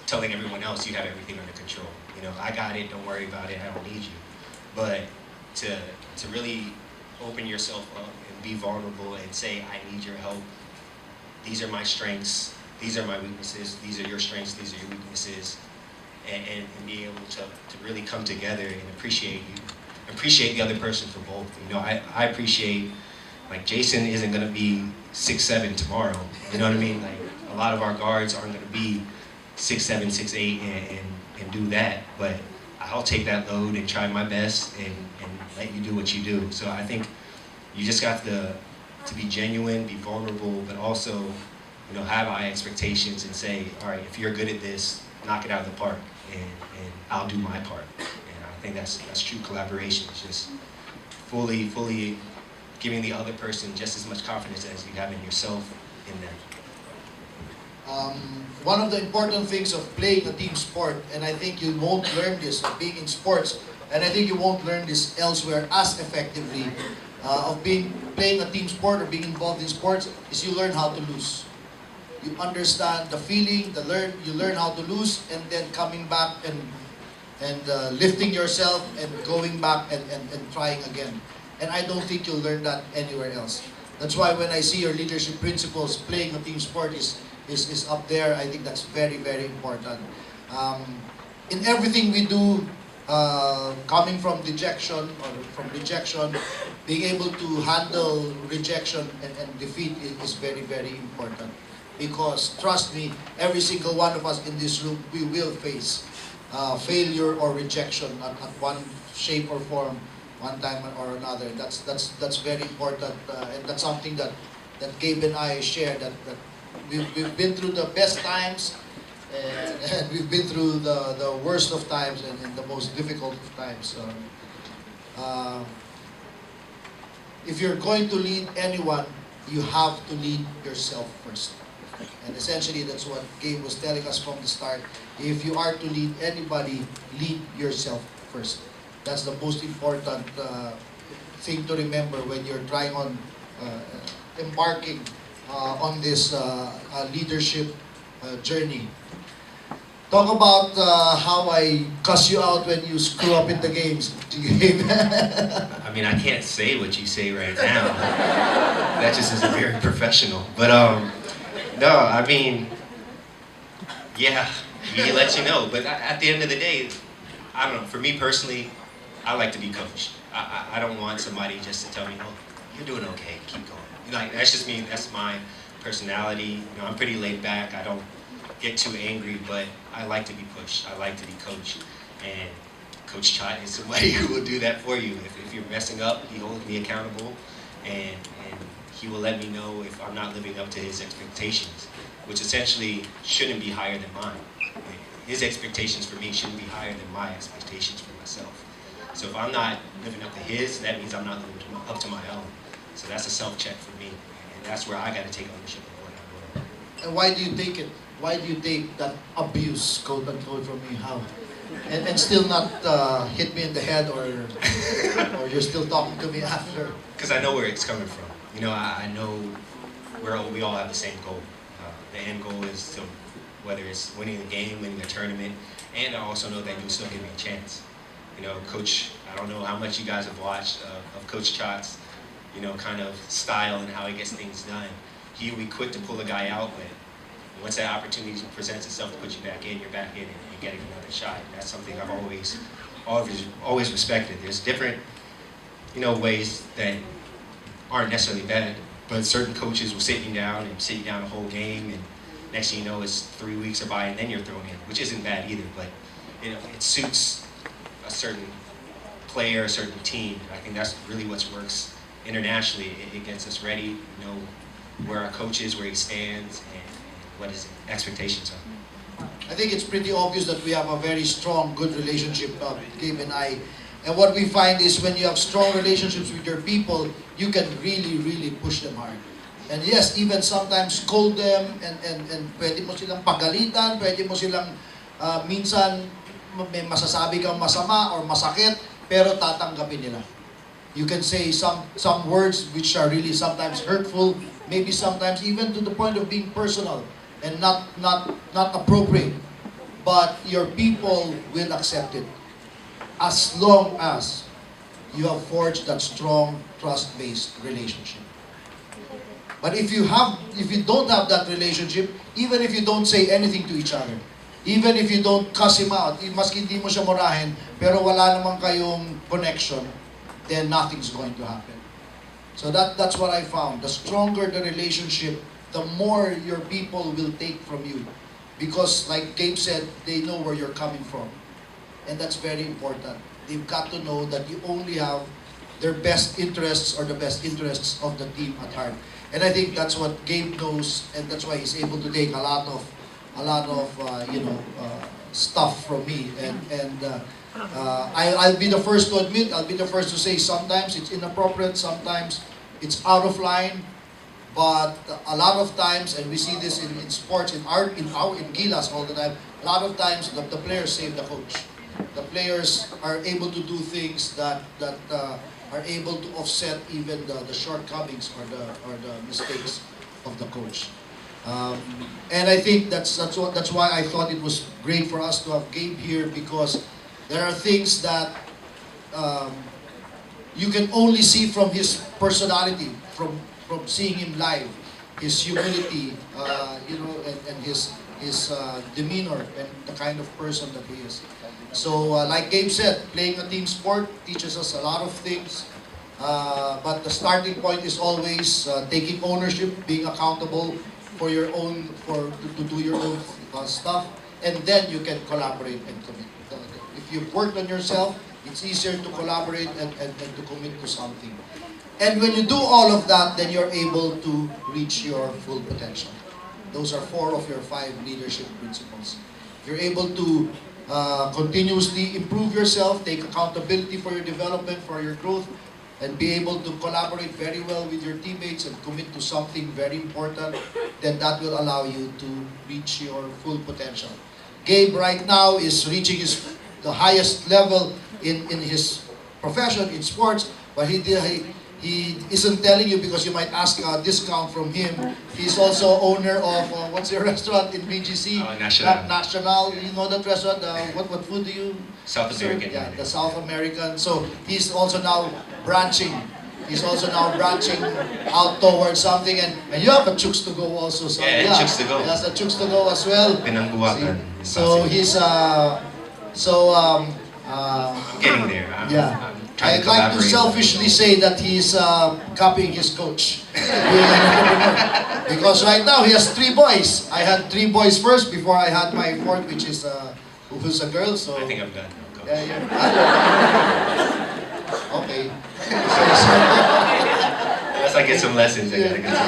telling everyone else you have everything under control. I got it. Don't worry about it. I don't need you. But to really open yourself up and be vulnerable and say, I need your help. These are my strengths. These are my weaknesses. These are your strengths. These are your weaknesses. And be able to really come together and appreciate you, appreciate the other person for both. I appreciate, like, Jason isn't going to be 6'7" tomorrow. You know what I mean? Like, a lot of our guards aren't going to be 6'7", 6'8", and do that. But I'll take that load and try my best and let you do what you do. So I think you just got to be genuine, be vulnerable, but also, have high expectations and say, all right, if you're good at this, knock it out of the park, and I'll do my part. And I think that's true collaboration. It's just fully giving the other person just as much confidence as you have in yourself in them. One of the important things of playing a team sport, and I think you won't learn this of being in sports, and I think you won't learn this elsewhere as effectively, of playing a team sport or being involved in sports, is you learn how to lose. You understand the feeling, you learn how to lose, and then coming back and lifting yourself and going back and trying again. And I don't think you'll learn that anywhere else. That's why when I see your leadership principles, playing a team sport is up there. I think that's very, very important. In everything we do, coming from rejection, being able to handle rejection and defeat is very, very important. Because trust me, every single one of us in this room, we will face failure or rejection at one shape or form, one time or another. That's very important, and that's something that Gabe and I share. That we've been through the best times, and we've been through the worst of times and the most difficult of times. If you're going to lead anyone, you have to lead yourself first. And essentially, that's what Gabe was telling us from the start. If you are to lead anybody, lead yourself first. That's the most important thing to remember when you're trying on embarking on this leadership journey. Talk about how I cuss you out when you screw up in the games, Gabe. I mean, I can't say what you say right now. That just isn't very professional. But no, I mean, yeah, he lets you know. But at the end of the day, I don't know. For me personally, I like to be coached. I don't want somebody just to tell me, "Oh, you're doing okay. Keep going." Like, that's just me. That's my personality. I'm pretty laid back. I don't get too angry, but I like to be pushed. I like to be coached. And Coach Chot is somebody who will do that for you. If you're messing up, he holds me accountable, and he will let me know if I'm not living up to his expectations, which essentially shouldn't be higher than mine. His expectations for me shouldn't be higher than my expectations for myself. So if I'm not living up to his, that means I'm not living up to my own. So that's a self-check for me, and that's where I got to take ownership of what I'm doing. And why do you take it? Why do you take that abuse, quote unquote, from me? How? And still not hit me in the head, or you're still talking to me after? Because I know where it's coming from. I know we all have the same goal. The end goal is to, whether it's winning the game, winning the tournament, and I also know that you'll still give me a chance. Coach, I don't know how much you guys have watched of Coach Chot's, kind of style and how he gets things done. He'll be quick to pull a guy out, but once that opportunity presents itself to put you back in, you're back in and getting another shot. That's something I've always respected. There's different, ways that aren't necessarily bad, but certain coaches will sit you down the whole game, and next thing you know, it's 3 weeks are by and then you're thrown in, which isn't bad either, but it suits a certain player, a certain team. I think that's really what works internationally. It gets us ready, where our coach is, where he stands, and what his expectations are. I think it's pretty obvious that we have a very strong, good relationship, Gabe and I. And what we find is when you have strong relationships with your people, you can really, really push them hard. And yes, even sometimes scold them, and pwede mo silang pagalitan, pwede mo silang minsan may masasabi kang masama or masakit, pero tatanggapin nila. You can say some words which are really sometimes hurtful, maybe sometimes even to the point of being personal and not appropriate. but your people will accept it as long as you have forged that strong trust-based relationship. But if you don't have that relationship, even if you don't say anything to each other, even if you don't cuss him out, maski hindi mo siya murahin, pero wala naman kayong connection, then nothing's going to happen. So that's what I found. The stronger the relationship, the more your people will take from you. Because like Gabe said, they know where you're coming from. And that's very important. They've got to know that you only have their best interests or the best interests of the team at heart. And I think that's what Gabe knows, and that's why he's able to take a lot of stuff from me. I'll be the first to admit, I'll be the first to say sometimes it's inappropriate, sometimes it's out of line, but a lot of times, and we see this in sports, in Gilas all the time, a lot of times the players save the coach. The players are able to do things that are able to offset even the shortcomings or the mistakes of the coach. And I think that's why I thought it was great for us to have Gabe here, because there are things that you can only see from his personality, from seeing him live, his humility, and his demeanor and the kind of person that he is. So, like Gabe said, playing a team sport teaches us a lot of things. But the starting point is always taking ownership, being accountable for your own, to do your own stuff, and then you can collaborate and commit. If you've worked on yourself, it's easier to collaborate and to commit to something. And when you do all of that, then you're able to reach your full potential. Those are 4 of your 5 leadership principles. You're able to continuously improve yourself, take accountability for your development, for your growth, and be able to collaborate very well with your teammates and commit to something very important, then that will allow you to reach your full potential. Gabe right now is reaching the highest level in his profession, in sports, but he isn't telling you because you might ask a discount from him. He's also owner of, what's your restaurant in BGC? National. You know that restaurant? What food do you South serve? American. Yeah, the South American. So he's also now branching. He's also now branching out towards something. And you have a Chooks to Go also. So, yeah, Chooks to Go. He has a Chooks to Go as well. Pinangbuwatan. So he's, I'm getting there. I'd like to selfishly say that he's copying his coach. Because right now he has 3 boys. I had 3 boys first before I had my 4th, which is who's a girl. So I think I'm done. Coach. Yeah. Okay. Unless I get some lessons, I gotta get some.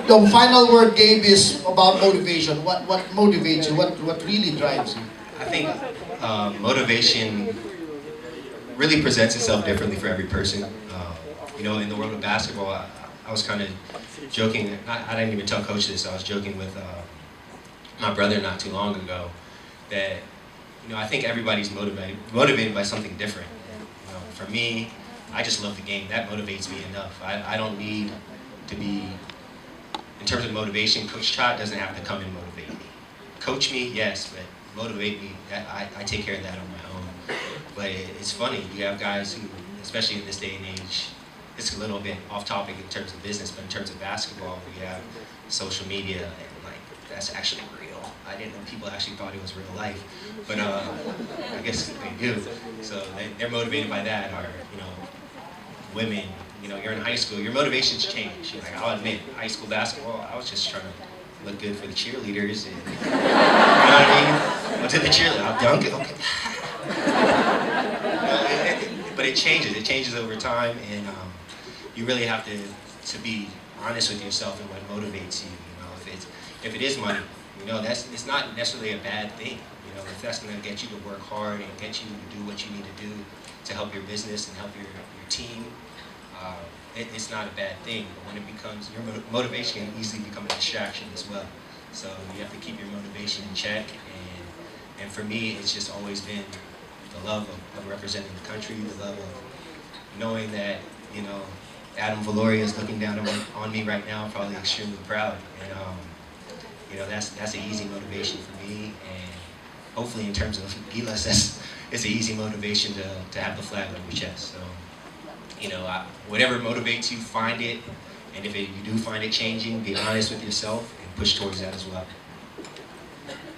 The final word, Gabe, is about motivation. What motivates you? What really drives you? I think motivation really presents itself differently for every person. In the world of basketball, I was kind of joking. I didn't even tell Coach this. I was joking with my brother not too long ago that I think everybody's motivated by something different. For me, I just love the game. That motivates me enough. I don't need to be, in terms of motivation, Coach Chot doesn't have to come and motivate me. Coach me, yes, but motivate me, I take care of that on my own. But it's funny, you have guys who, especially in this day and age, it's a little bit off topic in terms of business, but in terms of basketball, we have social media, and that's actually real. I didn't know people actually thought it was real life, but I guess they do. So they're motivated by that, or women. You're in high school, your motivations change. I'll admit, high school basketball, I was just trying to look good for the cheerleaders, and you know what I mean? Went to the cheerleader, I'll dunk it, okay. But it changes over time, and you really have to be honest with yourself and what motivates you. If it is money, it's not necessarily a bad thing. If that's going to get you to work hard and get you to do what you need to do to help your business and help your team, it's not a bad thing. But when it becomes, your motivation can easily become a distraction as well. So you have to keep your motivation in check And for me, it's just always been the love of representing the country, the love of knowing that, you know, Adam Valoria is looking down on me right now, probably extremely proud. And, you know, that's an easy motivation for me. And hopefully in terms of Gilas, it's an easy motivation to have the flag on your chest. So, you know, whatever motivates you, find it. And if you do find it changing, be honest with yourself and push towards that as well.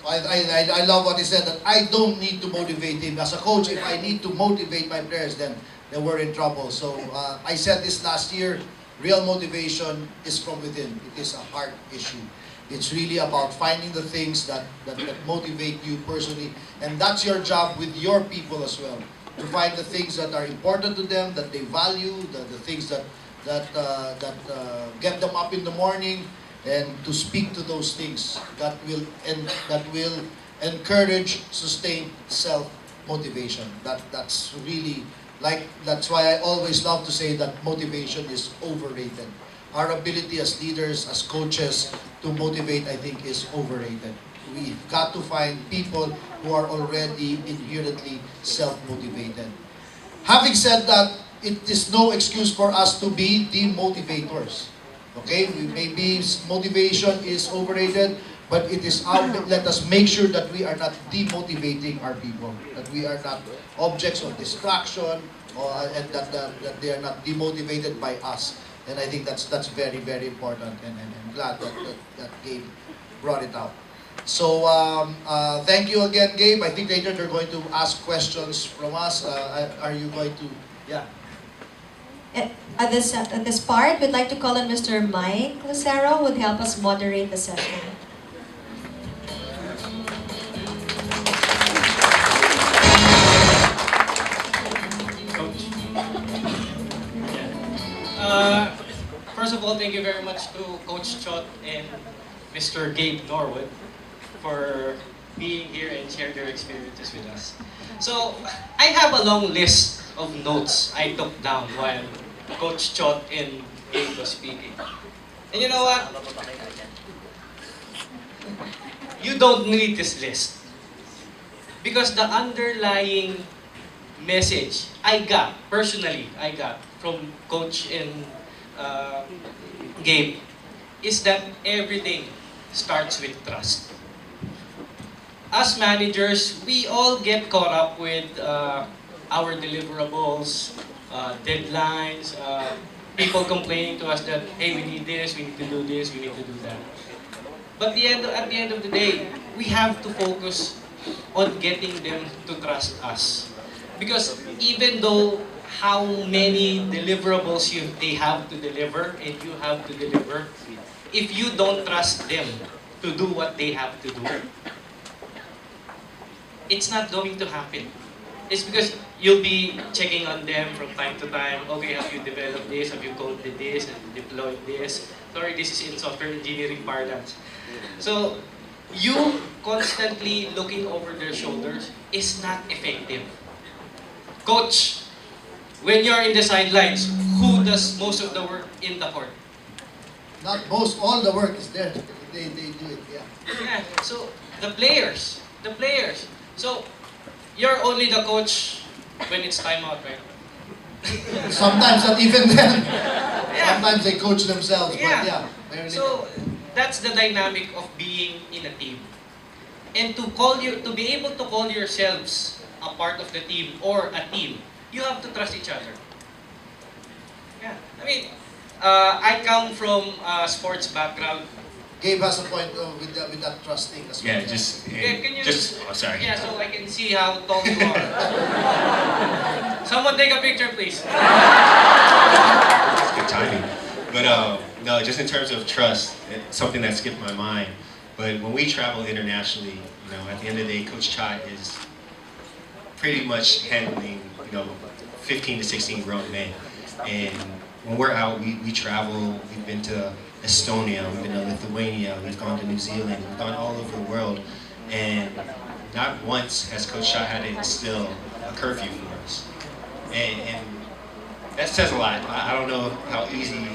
I love what he said, that I don't need to motivate him. As a coach, if I need to motivate my players, then we're in trouble. So I said this last year, real motivation is from within. It is a heart issue. It's really about finding the things that motivate you personally. And that's your job with your people as well. To find the things that are important to them, that they value, the things that get them up in the morning, and to speak to those things that will encourage sustained self-motivation. That's really, that's why I always love to say that motivation is overrated. Our ability as leaders, as coaches, to motivate, I think, is overrated. We've got to find people who are already inherently self-motivated. Having said that, it is no excuse for us to be demotivators. Okay, maybe motivation is overrated, but it is let us make sure that we are not demotivating our people, that we are not objects of distraction, and that they are not demotivated by us. And I think that's very, very important, and I'm glad that Gabe brought it out. So thank you again, Gabe. I think later they're going to ask questions from us. Are you going to? Yeah. At this part, we'd like to call on Mr. Mike Lucero, who would help us moderate the session. Coach. First of all, thank you very much to Coach Chot and Mr. Gabe Norwood for being here and sharing their experiences with us. So, I have a long list of notes I took down while Coach Chot and Gabe was speaking. And you know what? You don't need this list. Because the underlying message I got from Coach and Gabe is that everything starts with trust. As managers, we all get caught up with our deliverables, deadlines, people complaining to us that, hey, we need this, we need to do this, we need to do that. But at the end of the day, we have to focus on getting them to trust us. Because even though how many deliverables they have to deliver and you have to deliver, if you don't trust them to do what they have to do, it's not going to happen. It's because you'll be checking on them from time to time. Okay, have you developed this? Have you coded this and deployed this? Sorry, this is in software engineering parlance. So, you constantly looking over their shoulders is not effective. Coach, when you're in the sidelines, who does most of the work in the court? Not most, all the work is there. They do it, yeah. Yeah, so the players. So, you're only the coach when it's time out, right? Sometimes not even then. Yeah. Sometimes they coach themselves, but yeah. So that's the dynamic of being in a team. And to be able to call yourselves a part of the team or a team, you have to trust each other. Yeah. I mean, I come from a sports background. Gabe has a point with that trusting as well. Yeah, Can you oh, sorry. Yeah, so I can see how tall you are. Someone take a picture, please. That's good timing. But no, just in terms of trust, it's something that skipped my mind. But when we travel internationally, you know, at the end of the day, Coach Chot is pretty much handling, 15 to 16 grown men. And when we're out, we travel. We've been to Estonia, we've been to Lithuania, we've gone to New Zealand, we've gone all over the world. And not once has Coach Chot had to instill a curfew for us. And that says a lot. I don't know how easy